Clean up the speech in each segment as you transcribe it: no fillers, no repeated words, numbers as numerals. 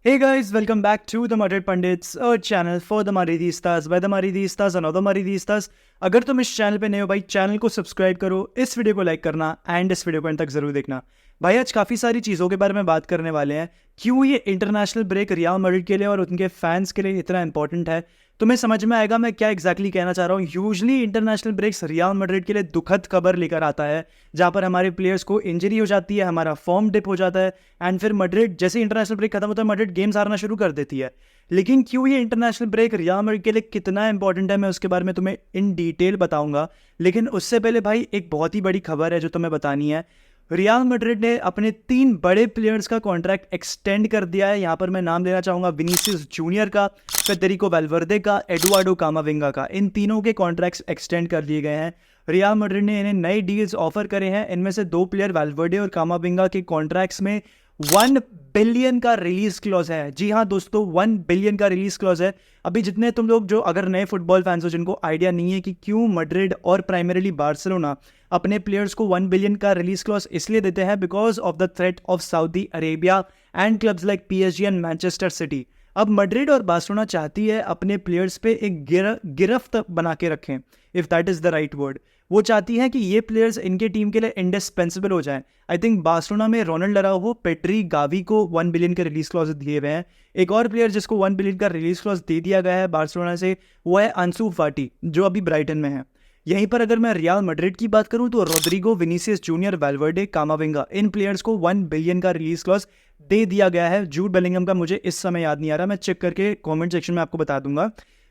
Hey guys, welcome back to the Madrid Pundits, a channel for the Madridistas by the Madridistas and other Madridistas। अगर तुम इस channel पे नए हो भाई, चैनल को सब्सक्राइब करो, इस वीडियो को लाइक करना एंड इस वीडियो को अंत तक जरूर देखना। भाई आज काफ़ी सारी चीज़ों के बारे में बात करने वाले हैं। क्यों ये इंटरनेशनल ब्रेक रियल मैड्रिड के लिए और उनके फैंस के लिए इतना इंपॉर्टेंट है, तुम्हें समझ में आएगा मैं क्या एग्जैक्टली कहना चाह रहा हूँ। Usually international breaks Real Madrid के लिए दुखद खबर लेकर आता है, जहाँ पर हमारे प्लेयर्स को इंजरी हो जाती है, हमारा फॉर्म डिप हो जाता है एंड फिर मैड्रिड जैसे इंटरनेशनल ब्रेक खत्म होता है मैड्रिड गेम्स हारना शुरू कर देती है। लेकिन क्यों ये इंटरनेशनल ब्रेक रियल मैड्रिड के लिए कितना इंपॉर्टेंट है, मैं उसके बारे में तुम्हें इन डिटेल बताऊंगा। लेकिन उससे पहले भाई एक बहुत ही बड़ी खबर है जो तुम्हें बतानी है। रियल मैड्रिड ने अपने 3 बड़े प्लेयर्स का कॉन्ट्रैक्ट एक्सटेंड कर दिया है। यहाँ पर मैं नाम लेना चाहूँगा विनीसियस जूनियर का, फेडेरिको वैल्वर्दे का, एडुआर्डो कामाविंगा का। इन तीनों के कॉन्ट्रैक्ट्स एक्सटेंड कर दिए गए हैं। रियल मैड्रिड ने इन्हें नए डील्स ऑफर करे हैं। इनमें से 2 प्लेयर वैल्वर्दे और कामाविंगा के कॉन्ट्रैक्ट्स में 1 बिलियन का रिलीज क्लॉज है। जी हाँ दोस्तों, 1 बिलियन का रिलीज क्लॉज है। अभी जितने तुम लोग जो अगर नए फुटबॉल फैंस हो जिनको आइडिया नहीं है कि क्यों मैड्रिड और प्राइमरीली बार्सिलोना अपने प्लेयर्स को 1 बिलियन का रिलीज क्लॉज इसलिए देते हैं because of the threat of Saudi Arabia and clubs like PSG and Manchester city. अब मैड्रिड और बार्सिलोना चाहती है अपने प्लेयर्स पे एक गिरफ्त बना के रखें, if that is the right word. वो चाहती है कि ये प्लेयर्स इनके टीम के लिए इंडिस्पेंसिबल हो जाएं। आई थिंक बार्सिलोना में रोनाल्ड अराउहो, पेड्री, गावी को 1 बिलियन के रिलीज क्लॉज दिए हुए हैं। एक और प्लेयर जिसको 1 बिलियन का रिलीज क्लॉज दे दिया गया है बार्सिलोना से, वो है अंसू फाटी जो अभी ब्राइटन में है। यहीं पर अगर मैं रियल मैड्रिड की बात करूं तो रोड्रिगो, विनीसियस जूनियर, वैल्वर्डे, कामाविंगा, इन प्लेयर्स को 1 बिलियन का रिलीज क्लॉज दे दिया गया है। जूड बेलिंगम का मुझे इस समय याद नहीं आ रहा, मैं चेक करके कमेंट सेक्शन में आपको बता दूंगा।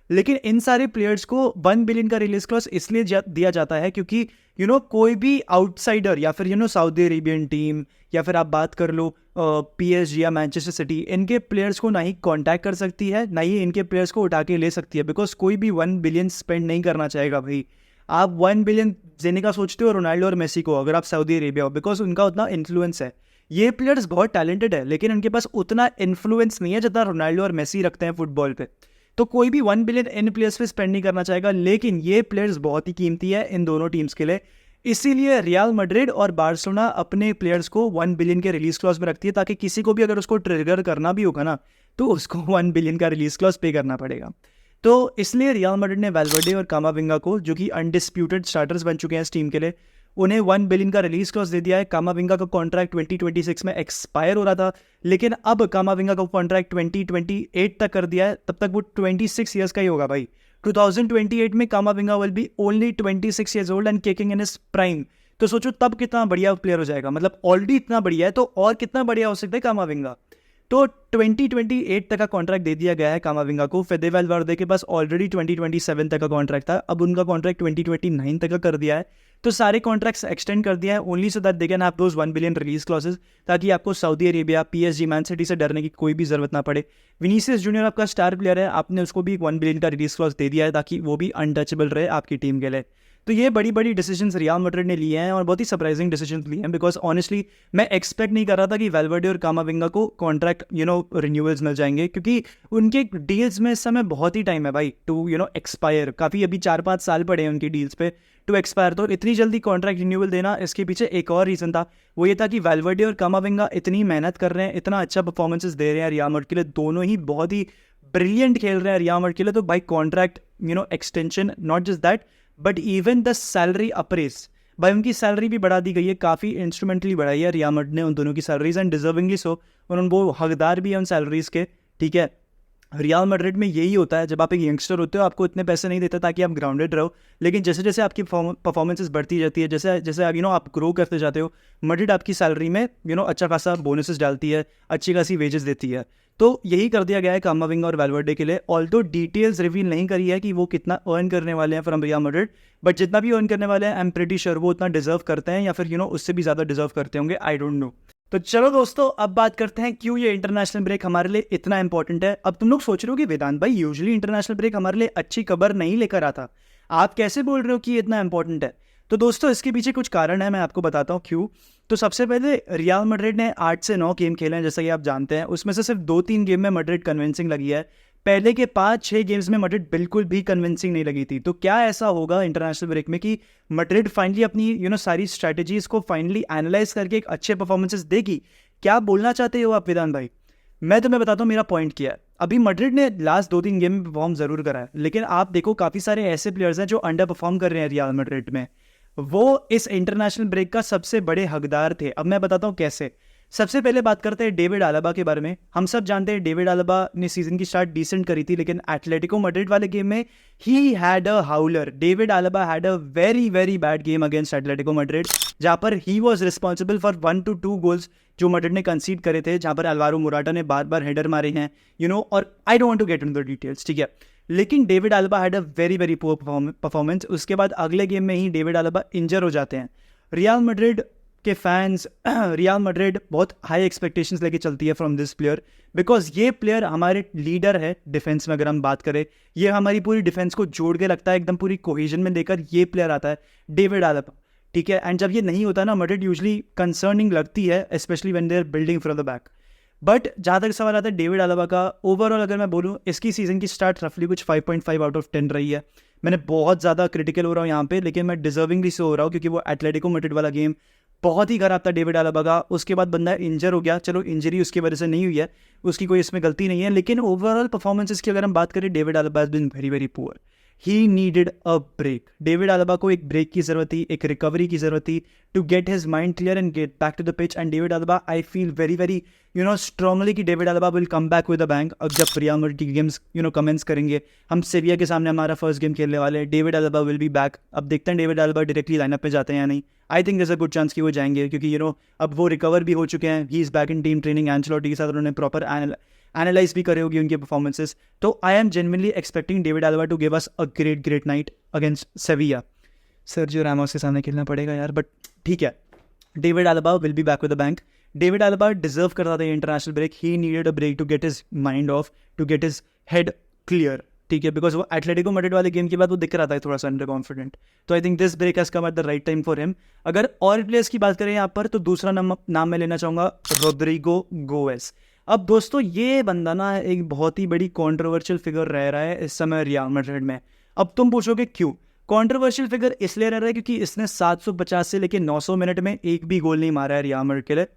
लेकिन इन सारे प्लेयर्स को 1 बिलियन का रिलीज क्लॉज इसलिए दिया जाता है क्योंकि कोई भी आउटसाइडर या फिर सऊदी अरेबियन टीम या फिर आप बात कर लो पीएसजी या मैनचेस्टर सिटी, इनके प्लेयर्स को ना ही कांटेक्ट कर सकती है ना ही इनके प्लेयर्स को उठा के ले सकती है। बिकॉज कोई भी 1 बिलियन स्पेंड नहीं करना चाहेगा भाई। आप 1 बिलियन देने का सोचते हो रोनाल्डो और मेसी को अगर आप सऊदी अरेबिया हो, बिकॉज उनका उतना इन्फ्लुएंस है। ये प्लेयर्स बहुत टैलेंटेड है लेकिन उनके पास उतना इन्फ्लुएंस नहीं है जितना रोनाल्डो और मेसी रखते हैं फुटबॉल पे। तो कोई भी 1 बिलियन इन प्लेयर्स पे स्पेंड नहीं करना चाहेगा। लेकिन ये प्लेयर्स बहुत ही कीमती है इन दोनों टीम्स के लिए, इसीलिए रियल मैड्रिड और बार्सिलोना अपने प्लेयर्स को 1 बिलियन के रिलीज क्लॉज में रखती है, ताकि किसी को भी अगर उसको ट्रिगर करना भी होगा ना तो उसको 1 बिलियन का रिलीज क्लॉज पे करना पड़ेगा। तो इसलिए रियल मैड्रिड ने वैल्वर्डे और कामाविंगा को, जो कि अनडिस्प्यूटेड स्टार्टर्स बन चुके हैं इस टीम के लिए, उन्हें 1 बिलियन का रिलीज क्लॉज दे दिया है। कामाविंगा का कॉन्ट्रैक्ट 2026 में एक्सपायर हो रहा था, लेकिन अब कामाविंगा का कॉन्ट्रैक्ट 2028 तक कर दिया है। तब तक वो 26 ईयर्स का ही होगा भाई। 2028 में कामाविंगा will be only 26 years old and kicking in his prime. तो सोचो तब कितना बढ़िया प्लेयर हो जाएगा, मतलब ऑलरेडी इतना बढ़िया है तो और कितना बढ़िया हो सकता है कामाविंगा। तो 2028 तक का कॉन्ट्रैक्ट दे दिया गया है कामाविंगा को। फेडे वैल्वर्दे के पास ऑलरेडी 2027 तक का कॉन्ट्रैक्ट था, अब उनका कॉन्ट्रैक्ट 2029 तक का कर दिया है। तो सारे कॉन्ट्रैक्ट्स एक्सटेंड कर दिया है only so that they can have those 1 billion release clauses, ताकि आपको Saudi Arabia, PSG, man city से डरने की कोई भी जरूरत ना पड़े। विनीसियस जूनियर आपका स्टार प्लेयर है, आपने उसको भी 1 बिलियन का रिलीज क्लॉज दे दिया है ताकि वो भी अनटचेबल रहे आपकी टीम के लिए। तो ये बड़ी बड़ी डिसीजंस रियल मैड्रिड ने लिए हैं और बहुत ही सरप्राइजिंग डिसीजंस लिए हैं, बिकॉज ऑनेस्टली मैं एक्सपेक्ट नहीं कर रहा था कि वैल्वर्डे और कामाविंगा को कॉन्ट्रैक्ट रिन्यूअल्स मिल जाएंगे, क्योंकि उनके डील्स में इस समय बहुत ही टाइम है भाई टू एक्सपायर। काफ़ी अभी 4-5 साल पड़े हैं उनकी डील्स पे टू एक्सपायर। तो इतनी जल्दी कॉन्ट्रैक्ट रिन्यूअल देना, इसके पीछे एक और रीज़न था, वो ये था कि वैल्वर्डे और कामाविंगा इतनी मेहनत कर रहे हैं, इतना अच्छा परफॉर्मेंसेस दे रहे हैं रियल मैड्रिड के लिए, दोनों ही बहुत ही ब्रिलियंट खेल रहे हैं रियल मैड्रिड के लिए। तो भाई contract extension, not just that but even the salary appraise, भाई उनकी सैलरी भी बढ़ा दी गई है, काफ़ी इंस्ट्रूमेंटली बढ़ाई है रियल मैड्रिड ने उन दोनों की सैलरीज एंड डिजर्विंगली सो। उन्होंने वो हकदार भी है उन सैलरीज के, ठीक है। रियल मैड्रिड में यही होता है, जब आप एक यंगस्टर होते हो आपको इतने पैसे नहीं देता ताकि आप ग्राउंडेड रहो, लेकिन जैसे जैसे आपकी परफॉर्मेंसेस बढ़ती जाती है, जैसे जैसे आप ग्रो करते जाते हो, मैड्रिड आपकी सैलरी में अच्छा खासा बोनसेस डालती है, अच्छी खासी वेजेस देती है। तो यही कर दिया गया है कामाविंगा और वैल्वर्डे के लिए। ऑल्दो डिटेल्स रिवील नहीं करी है कि वो कितना अर्न करने वाले हैं फ्रॉम रियल मैड्रिड, बट जितना भी अर्न करने वाले हैं आई एम प्रीटी श्योर वो उतना डिजर्व करते हैं, या फिर उससे भी ज़्यादा डिजर्व करते होंगे, आई डोंट नो। तो चलो दोस्तों, अब बात करते हैं क्यों ये इंटरनेशनल ब्रेक हमारे लिए इतना इंपॉर्टेंट है। अब तुम लोग सोच रहे हो कि वेदांत भाई यूजुअली इंटरनेशनल ब्रेक हमारे लिए अच्छी खबर नहीं लेकर आता, आप कैसे बोल रहे हो कि ये इतना इंपॉर्टेंट है। तो दोस्तों इसके पीछे कुछ कारण है, मैं आपको बताता हूँ क्यों। तो सबसे पहले रियल मैड्रिड ने 8 से 9 गेम खेले हैं जैसा कि आप जानते हैं, उसमें से सिर्फ 2-3 गेम में मैड्रिड कन्विंसिंग लगी है। पहले के 5-6 गेम्स में मैड्रिड बिल्कुल भी कन्विंसिंग नहीं लगी थी। तो क्या ऐसा होगा इंटरनेशनल ब्रेक में कि मैड्रिड फाइनली अपनी सारी स्ट्रैटेजीज को फाइनली एनालाइज करके एक अच्छे परफॉर्मेंसेस देगी? क्या बोलना चाहते हो आप वेदांत भाई? मैं तुम्हें बताता हूँ मेरा पॉइंट क्या है। अभी मैड्रिड ने लास्ट 2-3 गेम में परफॉर्म जरूर करा है, लेकिन आप देखो काफ़ी सारे ऐसे प्लेयर्स हैं जो अंडर परफॉर्म कर रहे हैं रियल मैड्रिड में। वो इस इंटरनेशनल ब्रेक का सबसे बड़े हकदार थे। अब मैं बताता हूँ कैसे। सबसे पहले बात करते हैं डेविड आलाबा के बारे में। हम सब जानते हैं डेविड आलाबा ने सीजन की स्टार्ट डिसेंट करी थी, लेकिन एटलेटिको मैड्रिड वाले गेम में he had a howler. David Alaba had a very very bad game against Atletico Madrid, जहां पर he was responsible for 1 to 2 goals जो मैड्रिड ने कंसीड करे थे, जहां पर अल्वारो मोराटा ने बार बार हेडर मारे हैं, और I don't want to get into the details, ठीक है। लेकिन David Alaba had a very very poor performance. उसके बाद अगले गेम में ही डेविड आलाबा इंजर हो जाते हैं। रियल मैड्रिड के फैंस रियल मैड्रिड बहुत हाई एक्सपेक्टेशंस लेके चलती है फ्रॉम दिस प्लेयर, बिकॉज ये प्लेयर हमारे लीडर है डिफेंस में। अगर हम बात करें, ये हमारी पूरी डिफेंस को जोड़ के रखता है, एकदम पूरी कोहेजन में लेकर ये प्लेयर आता है डेविड आलाबा, ठीक है। एंड जब ये नहीं होता ना, मैड्रिड यूजली कंसर्निंग लगती है, specially when they are building from the back. But जहाँ तक सवाल आता है डेविड आलाबा का, ओवरऑल अगर मैं बोलूँ, इसकी सीजन की स्टार्ट रफली कुछ 5.5 आउट ऑफ 10 रही है। मैंने बहुत ज़्यादा क्रिटिकल हो रहा हूँ यहाँ पे, लेकिन मैं डिजर्विंगली से हो रहा हूँ, क्योंकि वो एटलेटिको मैड्रिड वाला गेम बहुत ही खराब था डेविड आलाबा का। उसके बाद बंदा इंजर हो गया, चलो इंजरी उसकी वजह से नहीं हुई है, उसकी कोई इसमें गलती नहीं है, लेकिन ओवरऑल परफॉर्मेंसेस की अगर हम बात करें, David Alaba has been very very poor. He needed a break. David Alaba को एक ब्रेक की जरूरत थी, एक रिकवरी की जरूरत थी, to get his mind clear and get back to the pitch. And David Alaba, I feel very very strongly कि David Alaba will come back with a bang. अब जब रियल मैड्रिड की गेम्स कमेंस करेंगे, हम सेविया के सामने हमारा first game खेलने वाले हैं, David Alaba will be back. अब देखते हैं डेविड आलाबा डायरेक्टली लाइनअप पे जाते हैं या नहीं। I think there is a good chance कि वो जाएंगे, क्योंकि अब वो रिकवर भी हो चुके हैं। He is back in team training. Ancelotti के साथ उन्होंने प्रॉपर एनालाइज भी करे होगी उनके परफॉर्मेंसेस। तो I am genuinely expecting David Alaba to give us a great night against Sevilla. Sergio Ramos के सामने खेलना पड़ेगा यार, बट ठीक है। David Alaba will be back with the bank. David Alaba deserve करता था international break. He needed a break to get his mind off, to get his head clear, ठीक है। बिकॉज वो एटलेटिको मैड्रिड वाले game के बाद वो दिख रहा था थोड़ा सा अंडर कॉन्फिडेंट। तो I think this break has come at the right time for him. अगर और प्लेयर्स की बात करें यहाँ पर, तो दूसरा नाम मैं लेना चाहूँगा, रोड्रिगो गोएस। अब दोस्तों, ये बंदा ना एक बहुत ही बड़ी कॉन्ट्रोवर्शियल फिगर रह रहा है इस समय रियल मैड्रिड में। अब तुम पूछोगे क्यों कॉन्ट्रोवर्शियल फिगर? इसलिए रह रहा है क्योंकि इसने 750 से लेकर 900 मिनट में एक भी गोल नहीं मारा है रियल मैड्रिड के लिए,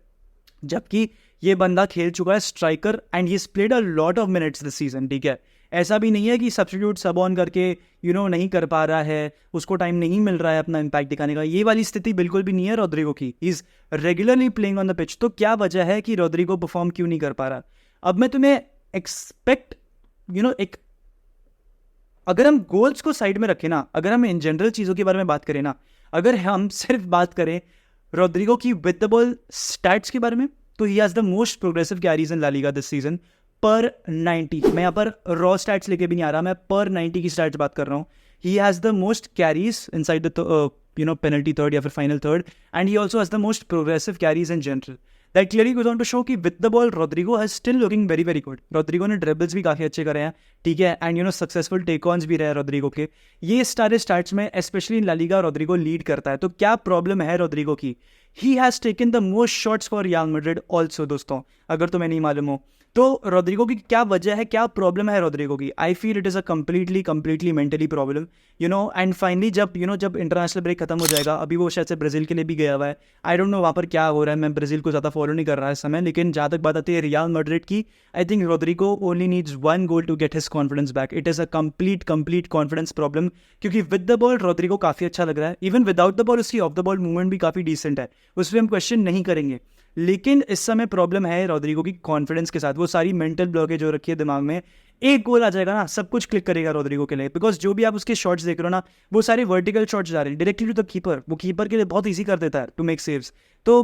जबकि ये बंदा खेल चुका है striker and he played a lot of minutes this season, ठीक है। ऐसा भी नहीं है कि सब्स्टिट्यूट सब ऑन करके नहीं कर पा रहा है, उसको टाइम नहीं मिल रहा है अपना इम्पैक्ट दिखाने का। ये वाली स्थिति बिल्कुल भी नहीं है रोड्रिगो की। He is regularly playing on the pitch. तो क्या वजह है कि रोड्रिगो परफॉर्म क्यों नहीं कर पा रहा? अब मैं तुम्हें एक्सपेक्ट एक, अगर हम गोल्स को साइड में रखें ना, अगर हम इन जनरल चीज़ों के बारे में बात करें ना, अगर हम सिर्फ बात करें रोड्रिगो की विद द बॉल स्टैट्स के बारे में, तो he has the most progressive carries in La Liga this season per 90। मैं यहाँ पर रॉ स्टैट्स लेके भी नहीं आ रहा, मैं पर 90 की स्टैट्स बात कर रहा हूँ। He has the most carries inside the penalty third या फिर final third, and he also has the most progressive carries in general. That clearly goes on to show कि with the ball Rodrigo has still looking very very good. Rodrigo ने dribbles भी काफ़ी अच्छे करे हैं, ठीक है, एंड सक्सेसफुल टेक ऑन्स भी रहे रोड्रिगो के। ये सारे स्टार्ट्स में specially in La Liga Rodrigo lead करता है। तो क्या प्रॉब्लम है रोड्रिगो की? He has taken the most shots for Real Madrid also. दोस्तों, अगर तुम्हें नहीं मालूम हो तो रोड्रिगो की क्या वजह है, क्या प्रॉब्लम है रोड्रिगो की? I feel it is a completely mentally problem, and finally जब जब इंटरनेशनल ब्रेक खत्म हो जाएगा, अभी वो शायद से ब्राज़ील के लिए भी गया हुआ है, आई डोंट नो वहाँ पर क्या हो रहा है, मैं ब्राज़ील को ज़्यादा फॉलो नहीं कर रहा है इस समय, लेकिन जहाँ तक बात आती है रियल मैड्रिड की, I think Rodrigo only needs 1 goal to get his confidence back. It is a complete confidence problem, क्योंकि विद द बॉल रोड्रिगो काफ़ी अच्छा लग रहा है, इवन विदाउट द बॉल उसकी ऑफ द बॉल मूवमेंट भी काफ़ी डिसेंट है, उस पर हम क्वेश्चन नहीं करेंगे। लेकिन इस समय प्रॉब्लम है रोड्रिगो की कॉन्फिडेंस के साथ। वो सारी मेंटल ब्लॉकेज जो रखी है दिमाग में, एक गोल आ जाएगा ना, सब कुछ क्लिक करेगा रोड्रिगो के लिए, बिकॉज जो भी आप उसके शॉट्स देख रहे हो ना, वो सारे वर्टिकल शॉट्स जा रहे हैं डायरेक्टली टू द कीपर। वो कीपर के लिए बहुत ईजी कर देता है टू मेक सेव्स। तो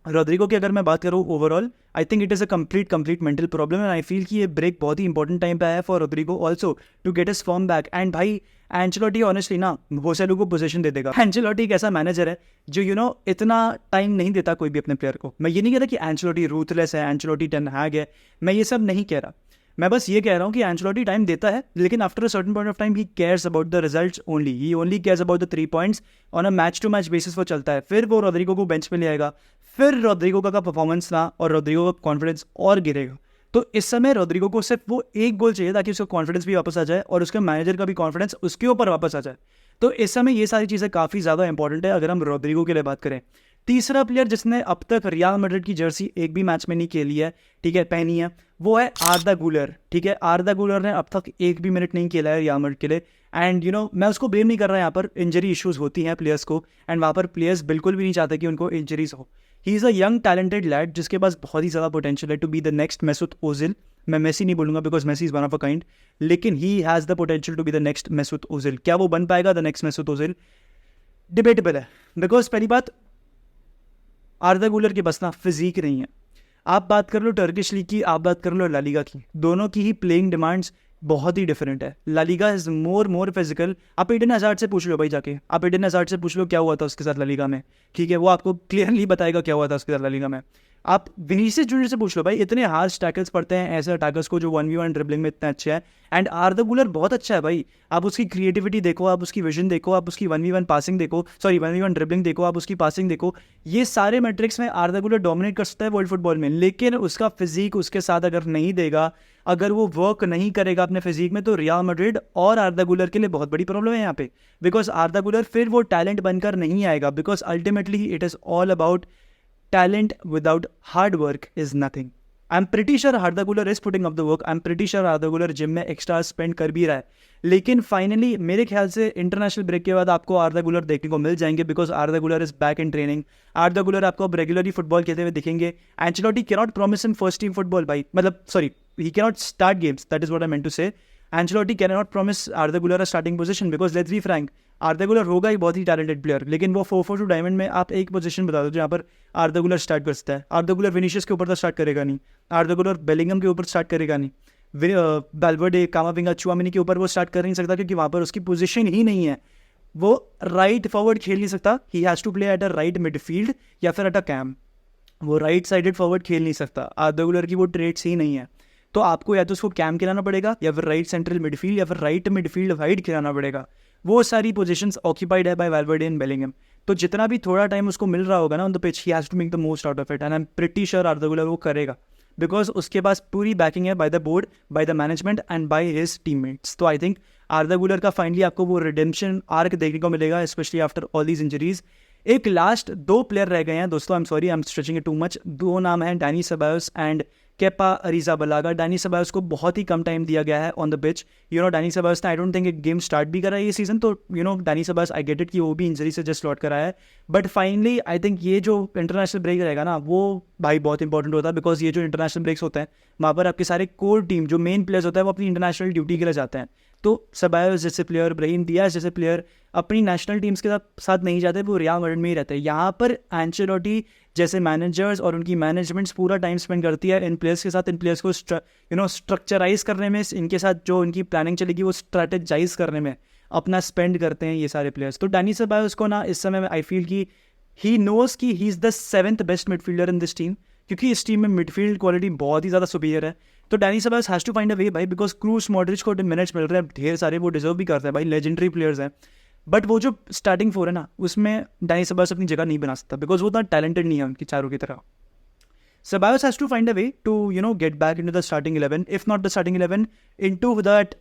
रोड्रिगो की अगर मैं बात करूँ overall, I think it is a complete mental problem, and I feel कि ये ब्रेक बहुत ही इंपॉर्टेंट टाइम पे आया for Rodrigo also to get his form back. And भाई, एंचेलोटी ऑनेस्टली ना होसेलू को पोजीशन दे देगा। एंचेलोटी एक ऐसा मैनेजर है जो इतना टाइम नहीं देता कोई भी अपने प्लेयर को। मैं ये नहीं कह रहा कि एंचेलोटी रूथलेस है, एंचेलोटी टेन हैग है, मैं ये सब नहीं कह रहा। मैं बस ये कह रहा हूँ कि एंचेलोटी टाइम देता है, लेकिन after a certain point of time he cares about the results only. He only cares about the 3 points on a match to match basis वो चलता है। फिर वो रोड्रिगो को बेंच पे ले आएगा, फिर रोड्रिगो का परफॉर्मेंस ना और रोड्रिगो का कॉन्फिडेंस और गिरेगा। तो इस समय रोड्रिगो को सिर्फ वो एक गोल चाहिए ताकि उसका कॉन्फिडेंस भी वापस आ जाए और उसके मैनेजर का भी कॉन्फिडेंस उसके ऊपर वापस आ जाए। तो इस समय ये सारी चीज़ें काफ़ी ज़्यादा इंपॉर्टेंट है अगर हम रोड्रिगो के लिए बात करें। तीसरा प्लेयर जिसने अब तक रियल मैड्रिड की जर्सी एक भी मैच में नहीं खेली है, ठीक है, पहनी है, वो है आर्दा गुलर, ठीक है। आर्दा गुलर ने अब तक एक भी मिनट नहीं खेला है रियल मैड्रिड के लिए। एंड मैं उसको ब्लेम नहीं कर रहा, यहाँ पर इंजरी इश्यूज होती हैं प्लेयर्स को, एंड वहाँ पर प्लेयर्स बिल्कुल भी नहीं चाहते कि उनको इंजरीज हो। He is a young talented lad जिसके पास बहुत ही ज़्यादा पोटेंशियल है to be the next Mesut Ozil. मैं मेसी नहीं बोलूंगा because Messi is one of a kind, लेकिन he has the potential to be the next Mesut Ozil. क्या वो बन पाएगा the next Mesut Ozil? Debatable है, बिकॉज पहली बात, आर्दा गुलर के बस ना फिजिक नहीं है। आप बात कर लो टर्किश लीग की, आप बात कर लो ला लीगा की, दोनों की ही प्लेइंग डिमांड्स बहुत ही डिफरेंट है। La Liga is more physical. आप एडन हज़ार्ड से पूछ लो भाई जाके, आप एडन हज़ार्ड से पूछ लो क्या हुआ था उसके साथ ला लीगा में, ठीक है, वो आपको क्लियरली बताएगा क्या हुआ था उसके साथ ला लीगा में। आप विनीसियस जूनियर से पूछ लो भाई, इतने हार्श टैकल्स पड़ते हैं ऐसे अटैकर्स को जो 1v1 ड्रिबलिंग में इतना अच्छा है। एंड आर्दा गुलर बहुत अच्छा है भाई, आप उसकी क्रिएटिविटी देखो, आप उसकी विजन देखो, आप उसकी 1v1 पासिंग देखो, सॉरी 1v1 ड्रिबलिंग देखो, आप उसकी पासिंग देखो, ये सारे मैट्रिक्स में आर्दा गुलर डोमिनेट कर सकता है वर्ल्ड फुटबॉल में। लेकिन उसका फिजिक उसके साथ अगर नहीं देगा, अगर वो वर्क नहीं करेगा अपने फिजिक में, तो रियल मैड्रिड और आर्दा गुलर के लिए बहुत बड़ी प्रॉब्लम है यहाँ पे। बिकॉज आर्दा गुलर फिर वो टैलेंट बनकर नहीं आएगा, because ultimately it is all about talent without hard work is nothing. I'm pretty sure Arda Güler is putting up the work. I'm pretty sure Arda Güler gym में extra spend कर भी रहा है, लेकिन finally मेरे ख्याल से international break के बाद आपको आर्दा गुलर देखने को मिल जाएंगे, because Arda Guler is back in training. Arda Guler आपको अब रेगुलरली फुटबॉल खेलते हुए दिखेंगे। Ancelotti can not promise in first team football भाई, मतलब sorry, he can not start games, that is what I meant to say. Ancelotti can not promise Arda Guler a starting position, because let's be frank, Arda Guler होगा ही बहुत ही talented player, लेकिन वो 4-4-2 diamond में आप एक position बता दो जहाँ पर आर्दा गुलर स्टार्ट कर सकता है। आर्दा गुलर विनीशियस के ऊपर तो स्टार्ट करेगा नहीं, आर्दा गुलर बेलिंगम के ऊपर स्टार्ट करेगा नहीं, वेल्वर्डे, कामाविंगा, चुआमिनी के ऊपर वो स्टार्ट कर नहीं सकता, क्योंकि वहाँ पर उसकी पोजीशन ही नहीं है। वो राइट फॉरवर्ड खेल नहीं सकता, he has to play at a right midfield या फिर एट अ कैम, वो राइट साइडेड फॉरवर्ड खेल नहीं सकता। आर्दा गुलर की वो ट्रेड्स ही नहीं है, तो आपको या तो उसको कैम खिलाना पड़ेगा, या फिर राइट सेंट्रल मिडफील्ड, या फिर राइट मिडफील्ड वाइड खिलाना पड़ेगा। वो सारी पोजीशंस ऑक्यूपाइड है बाय वेल्वर्डे एंड बेलिंगम। तो जितना भी थोड़ा टाइम उसको मिल रहा होगा ना on the pitch, he has to make the most out of it, and I am pretty sure Arda Guler वो करेगा, बिकॉज उसके पास पूरी बैकिंग है by the board, by the management and by his teammates. तो I think आर्दा गुलर का finally आपको वो रिडेम्पशन आर्क देखने को मिलेगा, specially after all these injuries. एक लास्ट 2 प्लेयर रह गए हैं दोस्तों, I am sorry, I am stretching it too much. 2 नाम हैं, Dani Ceballos and Kepa Arrizabalaga. Dani Ceballos को बहुत ही कम टाइम दिया गया है on the pitch. Dani Ceballos ने आई डोंट थिंक एक गेम स्टार्ट भी करा है ये सीजन, तो Dani Ceballos I get it कि वो भी इंजरी से जस्ट लौट कर आया है। बट फाइनली आई थिंक ये जो इंटरनेशनल ब्रेक रहेगा ना, वो भाई बहुत इंपॉर्टेंट होता है, बिकॉज ये जो इंटरनेशनल ब्रेक्स होते हैं वहाँ पर आपके सारे कोर टीम जो मेन प्लेयर्स होते हैं वो अपनी इंटरनेशनल ड्यूटी के लिए जाते हैं। तो सेबायोस जैसे प्लेयर, ब्राहीम दियाज जैसे प्लेयर अपनी नेशनल टीम्स के साथ नहीं जाते, वो रियल मैड्रिड में ही रहते हैं। यहाँ पर एंचेलोटी जैसे मैनेजर्स और उनकी मैनेजमेंट्स पूरा टाइम स्पेंड करती है इन प्लेयर्स के साथ, इन प्लेयर्स को स्ट्रक्चराइज करने में, इनके साथ जो इनकी प्लानिंग चलेगी वो स्ट्रैटेजाइज करने में अपना स्पेंड करते हैं ये सारे प्लेयर्स। तो डैनी सेबायोस को ना इस समय आई फील कि ही नोज कि he is the 7th best midfielder in this team, क्योंकि इस टीम में मिडफील्ड क्वालिटी बहुत ही ज़्यादा सुपीरियर है। तो Dani Ceballos has to find a way भाई, बिकॉज क्रूस मॉड्रिच को मिनट्स मिल रहे हैं ढेर सारे, वो डिजर्व भी करते हैं भाई, लेजेंडरी प्लेयर्स हैं। बट वो जो स्टार्टिंग 4 है ना, उसमें डैनी सेबायोस अपनी जगह नहीं बना सकता, बिकॉज वो उतना टैलेंटेड नहीं है उनकी चारों की तरह। Ceballos has to find a way to, get back into the starting 11, if not the starting 11, into that,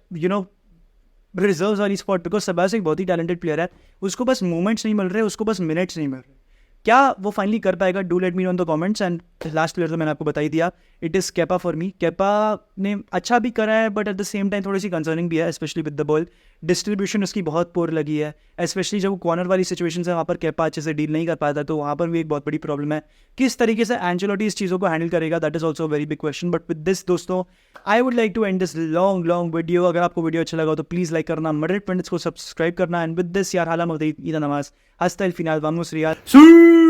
reserves वाली spot, because Ceballos एक बहुत ही talented player है, उसको बस moments नहीं मिल रहे, उसको बस minutes नहीं मिल रहे। क्या वो फाइनली कर पाएगा? Do let me know in the comments. And last player तो मैंने आपको बता ही दिया, it is Kepa for me. Kepa ने अच्छा भी करा है, but at the same time थोड़ी सी कंसर्निंग भी है, specially with the ball. Distribution उसकी बहुत पोर लगी है, स्पेशली जब कॉर्नर वाली सिचुएशन है वहाँ पर केपा अच्छे से डील नहीं कर पाता, तो वहाँ पर भी एक बहुत बड़ी प्रॉब्लम है। किस तरीके से एंचेलोटी इस चीज़ों को हैंडल करेगा, that is also very big question. But with this दोस्तों, I would like to end this long video. अगर आपको वीडियो अच्छा लगा तो प्लीज़ लाइक करना, मैड्रिड पंडित्स को सब्सक्राइब करना। एंड विद दिस यार हाला मगदी ईद नमाज हस्ता अल फिनाल वामोस रियाद।